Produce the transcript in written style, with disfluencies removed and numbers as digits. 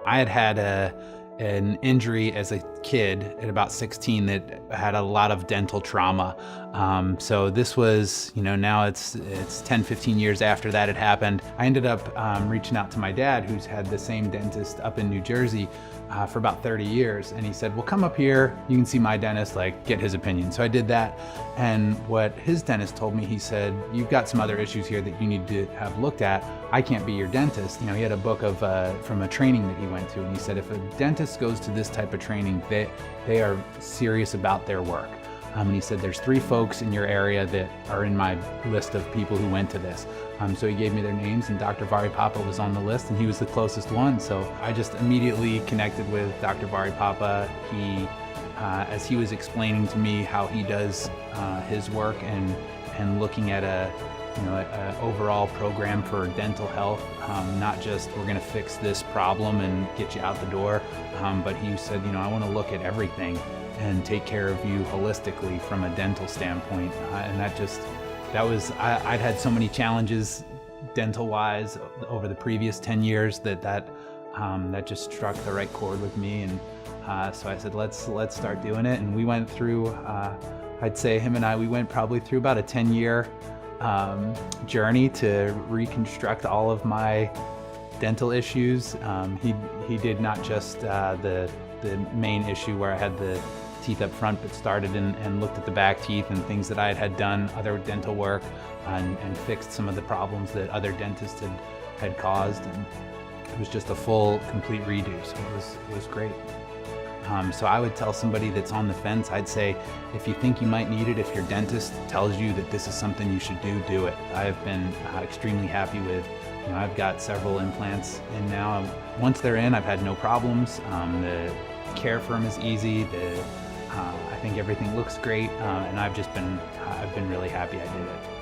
I had had an injury as a kid at about 16 that had a lot of dental trauma. So this was, now it's 10, 15 years after that had happened. I ended up reaching out to my dad, who's had the same dentist up in New Jersey for about 30 years. And he said, well, come up here, you can see my dentist, get his opinion. So I did that. And what his dentist told me, he said, you've got some other issues here that you need to have looked at. I can't be your dentist. He had a book of from a training that he went to, and he said, if a dentist goes to this type of training, they are serious about their work. And he said, there's 3 folks in your area that are in my list of people who went to this. So he gave me their names, and Dr. Varipapa was on the list, and he was the closest one. So I just immediately connected with Dr. Varipapa. As he was explaining to me how he does his work and looking at a overall program for dental health, not just we're going to fix this problem and get you out the door, but he said, I want to look at everything and take care of you holistically from a dental standpoint. And I'd had so many challenges dental-wise over the previous 10 years that just struck the right chord with me. And so I said, let's start doing it. And we went through, I'd say him and we went probably through about a 10-year journey to reconstruct all of my dental issues. He did not just the main issue where I had the teeth up front, but started and looked at the back teeth and things that I had done, other dental work, and fixed some of the problems that other dentists had caused. And it was just a full, complete redo. So it was great. So I would tell somebody that's on the fence, I'd say, if you think you might need it, if your dentist tells you that this is something you should do it. I have been extremely happy with, I've got several implants in now. Once they're in, I've had no problems. The care firm is easy. I think everything looks great, and I've been really happy I did it.